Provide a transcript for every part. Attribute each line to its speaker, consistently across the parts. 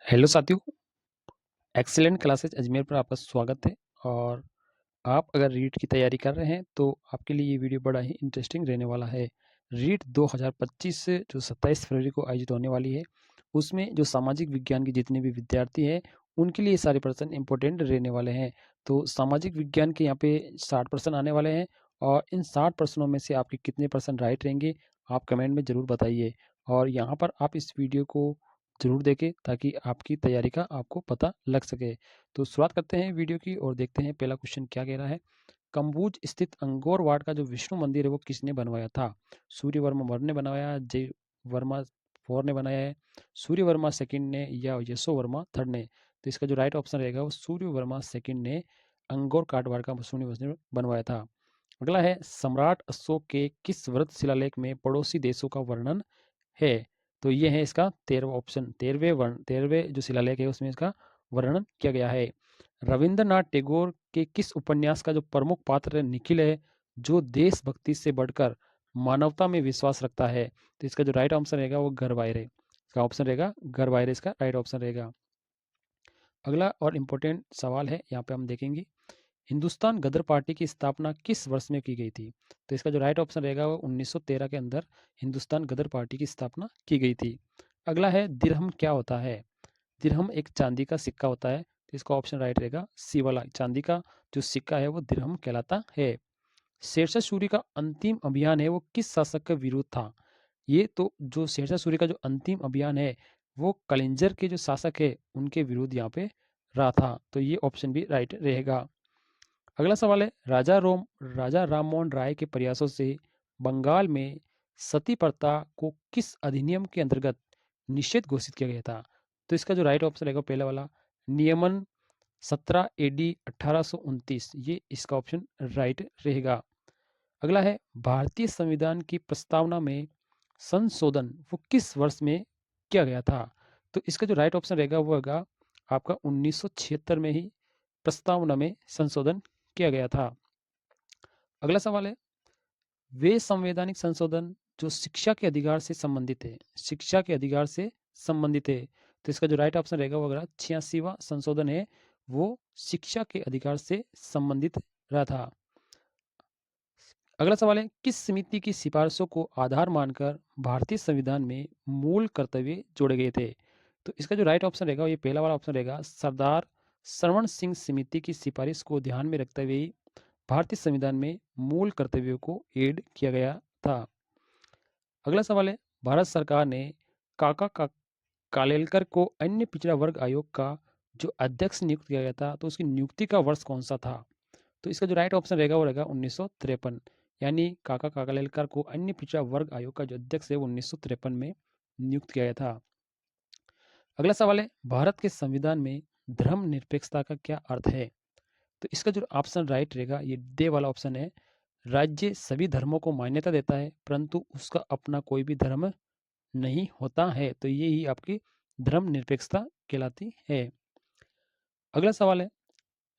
Speaker 1: Hello साथियों, excellent classes Ajmer पर आपका स्वागत है। और आप अगर रीट की तैयारी कर रहे हैं तो आपके लिए ये वीडियो बड़ा ही इंटरेस्टिंग रहने वाला है। रीट 2025 से जो 27 फरवरी को आयोजित होने वाली है, उसमें जो सामाजिक विज्ञान के जितने भी विद्यार्थी हैं उनके लिए ये सारे प्रश्न इंपॉर्टेंट रहने वाले हैं। तो सामाजिक विज्ञान के यहाँ पे 60 प्रश्न आने वाले हैं और इन 60 प्रश्नों में से आपके कितने परसेंट राइट रहेंगे आप कमेंट में ज़रूर बताइए। और यहाँ पर आप इस वीडियो को ज़रूर देखें ताकि आपकी तैयारी का आपको पता लग सके। तो शुरुआत करते हैं वीडियो की और देखते हैं पहला क्वेश्चन क्या कह रहा है। कंबुज स्थित अंगोर वाट का जो विष्णु मंदिर है वो किसने बनवाया था? सूर्यवर्मा वन ने बनवाया, जय वर्मा फोर ने बनाया है, सूर्यवर्मा सेकंड ने, या यशोवर्मा थर्ड ने? तो इसका जो राइट ऑप्शन रहेगा वो सूर्यवर्मा सेकंड ने अंगोर काट वाट का विष्णु मंदिर बनवाया था। अगला है, सम्राट अशोक के किस वृत्त शिलालेख में पड़ोसी देशों का वर्णन है? तो ये है इसका 13वां ऑप्शन। 13वें जो शिलालेख है उसमें इसका वर्णन किया गया है। रविंद्रनाथ टैगोर के किस उपन्यास का जो प्रमुख पात्र निखिल है, जो देशभक्ति से बढ़कर मानवता में विश्वास रखता है? तो इसका जो राइट ऑप्शन रहेगा वो गरवायरे। इसका ऑप्शन रहेगा गरवायरे, इसका राइट ऑप्शन रहेगा। अगला और इम्पोर्टेंट सवाल है, यहाँ पे हम देखेंगे हिंदुस्तान गदर पार्टी की स्थापना किस वर्ष में की गई थी? तो इसका जो राइट ऑप्शन रहेगा वो 1913 के अंदर हिंदुस्तान गदर पार्टी की स्थापना की गई थी। अगला है, दिरहम क्या होता है? दिरहम एक चांदी का सिक्का होता है। तो इसका ऑप्शन राइट रहेगा सी वाला, चांदी का जो सिक्का है वो दिरहम कहलाता है। शेरशाह सूरी का अंतिम अभियान है वो किस शासक के विरुद्ध था? ये तो जो शेरशाह सूरी का जो अंतिम अभियान है वो कलिंजर के जो शासक है उनके विरुद्ध यहाँ पे रहा था। तो ये ऑप्शन भी राइट रहेगा। अगला सवाल है, राजा राम मोहन राय के प्रयासों से बंगाल में सती प्रथा को किस अधिनियम के अंतर्गत निषेध घोषित किया गया था? तो इसका जो राइट ऑप्शन रहेगा पहला वाला, नियमन 17 एडी 1829, ये इसका ऑप्शन राइट रहेगा। अगला है, भारतीय संविधान की प्रस्तावना में संशोधन वो किस वर्ष में किया गया था? तो इसका जो राइट ऑप्शन रहेगा वो होगा आपका 1976 में ही प्रस्तावना में संशोधन किया गया था। अगला सवाल है, वे संवैधानिक संशोधन जो शिक्षा के अधिकार से संबंधित है, शिक्षा के अधिकार से संबंधित है। तो इसका जो राइट ऑप्शन रहेगा वो अगर 86वां संशोधन है वो शिक्षा के अधिकार से संबंधित रहा था। अगला सवाल है, किस समिति की सिफारिशों को आधार मानकर भारतीय संविधान में मूल कर्तव्य जोड़े गए थे? तो इसका जो राइट ऑप्शन रहेगा ये पहला वाला ऑप्शन रहेगा, सरदार श्रवण सिंह समिति की सिफारिश को ध्यान में रखते हुए भारतीय संविधान में मूल कर्तव्यों को ऐड किया गया था। अगला सवाल है, भारत सरकार ने काका का कालेलकर को अन्य पिछड़ा वर्ग आयोग का जो अध्यक्ष नियुक्त किया गया था तो उसकी नियुक्ति का वर्ष कौन सा था? तो इसका जो राइट ऑप्शन रहेगा वो रहेगा 1953, यानी काका कालेलकर को अन्य पिछड़ा वर्ग आयोग का जो अध्यक्ष है वो 1953 में नियुक्त किया गया था। अगला सवाल है, भारत के संविधान में धर्मनिरपेक्षता का क्या अर्थ है? तो इसका जो ऑप्शन राइट रहेगा ये दे वाला ऑप्शन है। राज्य सभी धर्मों को मान्यता देता है परंतु उसका अपना कोई भी धर्म नहीं होता है। तो ये ही आपकी धर्मनिरपेक्षता कहलाती है। अगला सवाल है,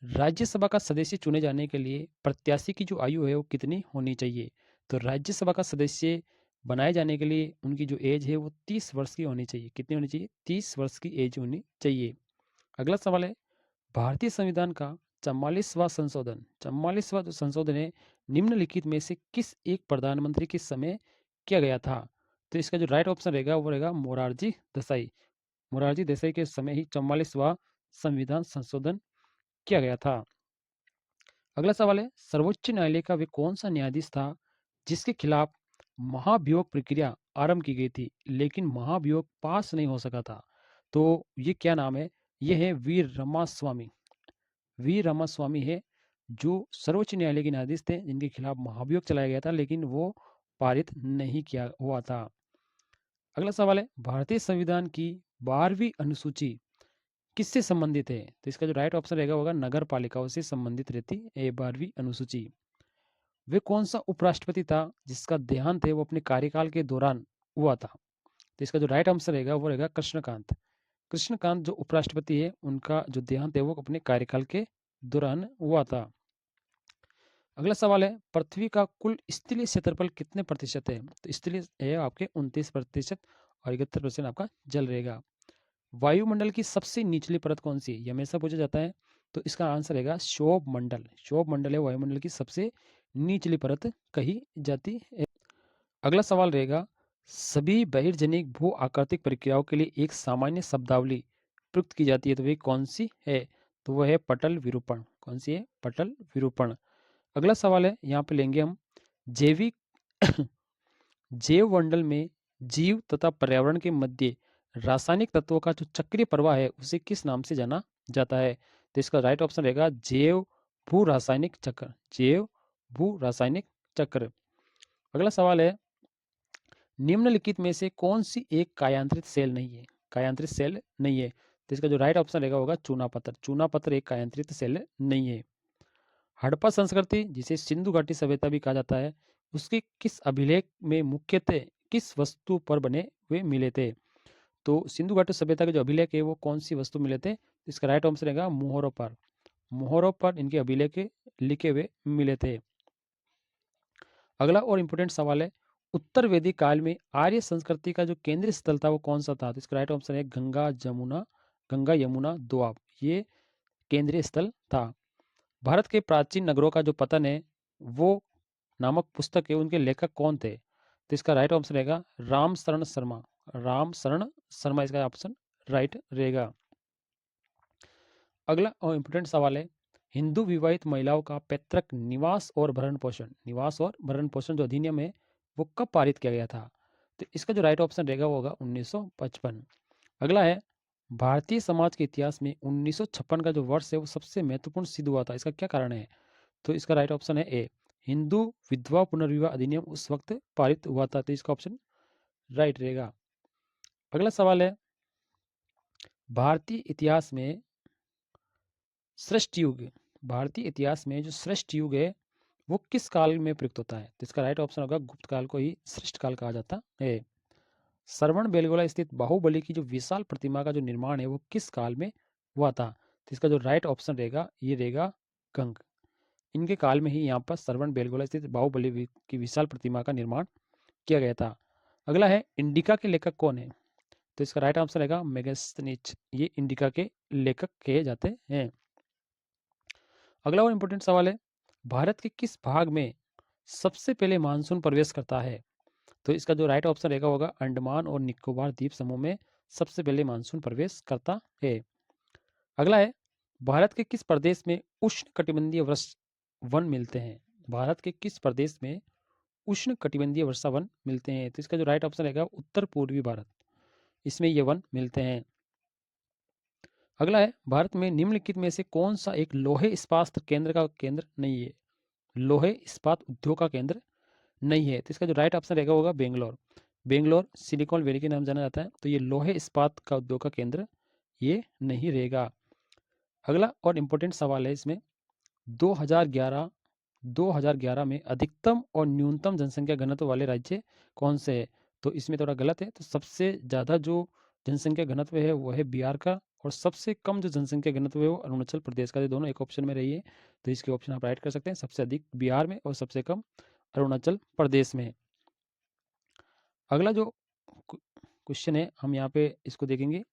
Speaker 1: राज्यसभा का सदस्य चुने जाने के लिए प्रत्याशी की जो आयु है वो कितनी होनी चाहिए? तो राज्यसभा का सदस्य बनाए जाने के लिए उनकी जो एज है वो 30 वर्ष की होनी चाहिए। कितनी होनी चाहिए? 30 वर्ष की एज होनी चाहिए। अगला सवाल है, भारतीय संविधान का 44वां जो संशोधन है निम्नलिखित में से किस एक प्रधानमंत्री के समय किया गया था? तो इसका जो राइट ऑप्शन रहेगा वो रहेगा मोरारजी देसाई। मोरारजी देसाई के समय ही 44वां संविधान संशोधन किया गया था। अगला सवाल है, सर्वोच्च न्यायालय का वे कौन सा न्यायाधीश था जिसके खिलाफ महाभियोग प्रक्रिया आरंभ की गई थी लेकिन महाभियोग पास नहीं हो सका था? तो ये क्या नाम है? ये है वी रामास्वामी। वी रामास्वामी है जो सर्वोच्च न्यायालय के न्यायाधीश थे जिनके खिलाफ महाभियोग चलाया गया था लेकिन वो पारित नहीं किया हुआ था। अगला सवाल है, भारतीय संविधान की 12वीं अनुसूची किससे संबंधित है? तो इसका जो राइट ऑप्शन रहेगा होगा नगर पालिकाओं से संबंधित रहती है 12वीं अनुसूची। वे कौन सा उपराष्ट्रपति था जिसका देहांत है वो अपने कार्यकाल के दौरान हुआ था? तो इसका जो राइट आंसर रहेगा वो रहेगा कृष्णकांत। कृष्णकांत जो उपराष्ट्रपति है उनका जो देहांत है वो अपने कार्यकाल के दौरान हुआ था। अगला सवाल है, पृथ्वी का कुल स्थलीय क्षेत्रफल कितने प्रतिशत है? तो स्थलीय है आपके 29% और 71% आपका जल रहेगा। वायुमंडल की सबसे निचली परत कौन सी है? ये हमेशा पूछा जाता है, तो इसका आंसर रहेगा क्षोभ मंडल। क्षोभ मंडल है वायुमंडल की सबसे निचली परत कही जाती है। अगला सवाल रहेगा, सभी बहिर्जनिक भू आकृतिक प्रक्रियाओं के लिए एक सामान्य शब्दावली प्रयुक्त की जाती है, तो वे कौन सी है? तो वह है पटल विरूपण। कौन सी है? पटल विरूपण। अगला सवाल है, यहाँ पे लेंगे हम जैविक जैव मंडल में जीव तथा पर्यावरण के मध्य रासायनिक तत्वों का जो चक्रीय प्रवाह है उसे किस नाम से जाना जाता है? तो इसका राइट ऑप्शन रहेगा जैव भू रासायनिक चक्र। जैव भू रासायनिक चक्र। अगला सवाल है, निम्नलिखित में से कौन सी एक कायांतरित सेल नहीं है? कायांतरित सेल नहीं है, तो इसका जो राइट ऑप्शन रहेगा होगा चूनापत्थर। चूनापत्थर एक कायांतरित सेल नहीं है। हड़प्पा संस्कृति, जिसे सिंधु घाटी सभ्यता भी कहा जाता है, उसके किस अभिलेख में मुख्यतः किस वस्तु पर बने हुए मिले थे? तो सिंधु घाटी सभ्यता के जो अभिलेख है वो कौन सी वस्तु मिले थे? इसका राइट ऑप्शन रहेगा मोहरों पर। मोहरों पर इनके अभिलेख लिखे हुए मिले थे। अगला और इंपोर्टेंट सवाल है, उत्तर वैदिक काल में आर्य संस्कृति का जो केंद्रीय स्थल था वो कौन सा था? तो इसका राइट ऑप्शन है गंगा यमुना दोआब। ये केंद्रीय स्थल था। भारत के प्राचीन नगरों का जो पतन है वो नामक पुस्तक है, उनके लेखक कौन थे? तो इसका राइट ऑप्शन रहेगा राम शरण शर्मा। राम शरण शर्मा इसका ऑप्शन राइट रहेगा। अगला और इंपोर्टेंट सवाल है, हिंदू विवाहित महिलाओं का पैतृक निवास और भरण पोषण जो अधिनियम है वो कब पारित किया गया था? तो इसका जो राइट ऑप्शन रहेगा वो होगा 1955। अगला है, भारतीय समाज के इतिहास में 1956 का जो वर्ष है वो सबसे महत्वपूर्ण सिद्ध हुआ था, इसका क्या कारण है? तो इसका राइट ऑप्शन है ए, हिंदू विधवा पुनर्विवाह अधिनियम उस वक्त पारित हुआ था, तो इसका ऑप्शन राइट रहेगा। अगला सवाल है, भारतीय इतिहास में सृष्टि युग, भारतीय इतिहास में जो सृष्टि युग है वो किस काल में प्रयुक्त होता है? तो इसका राइट ऑप्शन होगा गुप्त काल को ही सृष्ट काल कहा जाता है। श्रवण बेलगोला स्थित बाहुबली की जो विशाल प्रतिमा का जो निर्माण है वो किस काल में हुआ था? तो इसका जो राइट ऑप्शन रहेगा ये रहेगा गंग। इनके काल में ही यहाँ पर श्रवण बेलगोला स्थित बाहुबली की विशाल प्रतिमा का निर्माण किया गया था। अगला है, इंडिका के लेखक कौन है? तो इसका राइट आंसर रहेगा मेगास्थनीज। ये इंडिका के लेखक कहे जाते हैं। अगला और इंपॉर्टेंट सवाल है, भारत के किस भाग में सबसे पहले मानसून प्रवेश करता है? तो इसका जो राइट ऑप्शन रहेगा होगा अंडमान और निकोबार द्वीप समूह में सबसे पहले मानसून प्रवेश करता है। अगला है, भारत के किस प्रदेश में उष्ण कटिबंधीय वृक्ष वन मिलते हैं? भारत के किस प्रदेश में उष्ण कटिबंधीय वर्षा वन मिलते हैं? तो इसका जो राइट ऑप्शन रहेगा उत्तर पूर्वी भारत, इसमें ये वन मिलते हैं। अगला है, भारत में निम्नलिखित में से कौन सा एक लोहे इस्पात केंद्र का केंद्र नहीं है? लोहे इस्पात उद्योग का केंद्र नहीं है, तो इसका जो राइट ऑप्शन रहेगा होगा बेंगलोर। बेंगलोर सिलिकॉन वैली के नाम जाना जाता है, तो ये लोहे इस्पात का उद्योग का केंद्र ये नहीं रहेगा। अगला और इम्पोर्टेंट सवाल है इसमें, 2011 में अधिकतम और न्यूनतम जनसंख्या घनत्व वाले राज्य कौन से है? तो इसमें थोड़ा गलत है, तो सबसे ज़्यादा जो जनसंख्या घनत्व है वो है बिहार का, और सबसे कम जो जनसंख्या घनत्व है वो अरुणाचल प्रदेश का। ये दोनों एक ऑप्शन में रही है, तो इसके ऑप्शन आप राइट कर सकते हैं। सबसे अधिक बिहार में और सबसे कम अरुणाचल प्रदेश में। अगला जो क्वेश्चन है हम यहाँ पे इसको देखेंगे,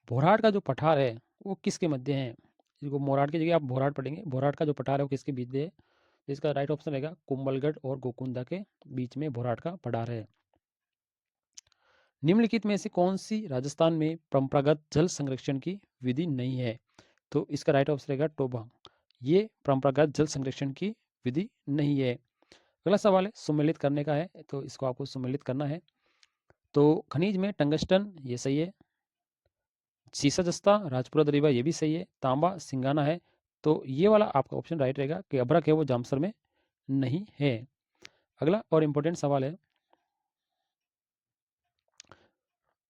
Speaker 1: भोराट का जो पठार है वो किसके मध्य है? इसको मोराट की जगह आप भोराट पढ़ेंगे। भोराट का जो पठार है वो किसके बीच है? इसका राइट ऑप्शन रहेगा कुंभलगढ़ और गोकुंदा के बीच में भोराट का पठार है। निम्नलिखित में से कौन सी राजस्थान में परंपरागत जल संरक्षण की विधि नहीं है? तो इसका राइट ऑप्शन रहेगा टोबा। ये परंपरागत जल संरक्षण की विधि नहीं है। अगला सवाल है सुमेलित करने का है, तो इसको आपको सुमेलित करना है। तो खनिज में टंगस्टन ये सही है, सीसा जस्ता राजपुरा दरीबा ये भी सही है, तांबा सिंगाना है, तो ये वाला आपका ऑप्शन राइट रहेगा कि अभ्रक है वो जामसर में नहीं है। अगला और इंपॉर्टेंट सवाल है,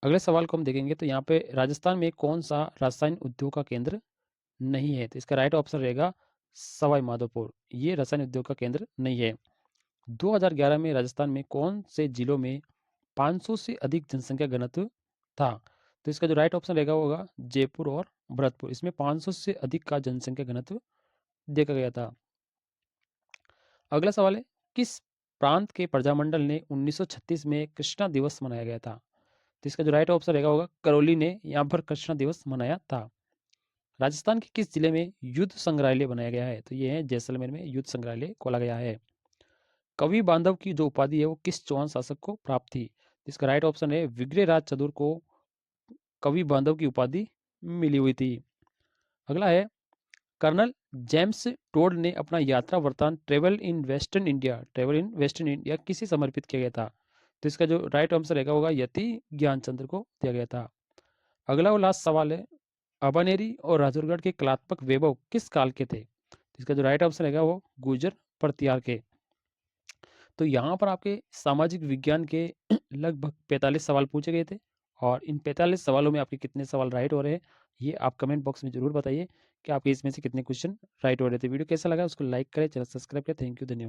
Speaker 1: अगले सवाल को हम देखेंगे, तो यहाँ पे राजस्थान में कौन सा रासायन उद्योग का केंद्र नहीं है? तो इसका राइट ऑप्शन रहेगा सवाई माधोपुर। ये रसायन उद्योग का केंद्र नहीं है। 2011 में राजस्थान में कौन से जिलों में 500 से अधिक जनसंख्या घनत्व था? तो इसका जो राइट ऑप्शन रहेगा होगा जयपुर और भरतपुर। इसमें 500 से अधिक का जनसंख्या घनत्व देखा गया था। अगला सवाल है, किस प्रांत के प्रजामंडल ने 1936 में कृष्णा दिवस मनाया गया था? तो इसका जो राइट ऑप्शन रहेगा होगा करौली ने यहाँ पर कृष्णा दिवस मनाया था। राजस्थान के किस जिले में युद्ध संग्रहालय बनाया गया है? तो ये है जैसलमेर में युद्ध संग्रहालय खोला गया है। कवि बांधव की जो उपाधि है वो किस चौहान शासक को प्राप्त थी? तो इसका राइट ऑप्शन है विग्रहराज चतुर को कवि बांधव की उपाधि मिली हुई थी। अगला है कर्नल जेम्स टोड ने अपना यात्रा वृत्तांत ट्रेवल इन वेस्टर्न इंडिया किसे समर्पित किया गया था? तो इसका जो राइट आंसर रहेगा होगा यति ज्ञानचंद्र को दिया गया था। अगला और लास्ट सवाल है अबानेरी और राजौरगढ़ के कलात्मक वैभव किस काल के थे? तो इसका जो राइट आंसर रहेगा वो गुर्जर प्रतिहार के। तो यहाँ पर आपके सामाजिक विज्ञान के लगभग 45 सवाल पूछे गए थे और इन 45 सवालों में आपके कितने सवाल राइट हो रहे हैं ये आप कमेंट बॉक्स में जरूर बताइए कि आपके इसमें से कितने क्वेश्चन राइट हो रहे थे। वीडियो कैसा लगा उसको लाइक करें, चैनल सब्सक्राइब करें। थैंक यू, धन्यवाद।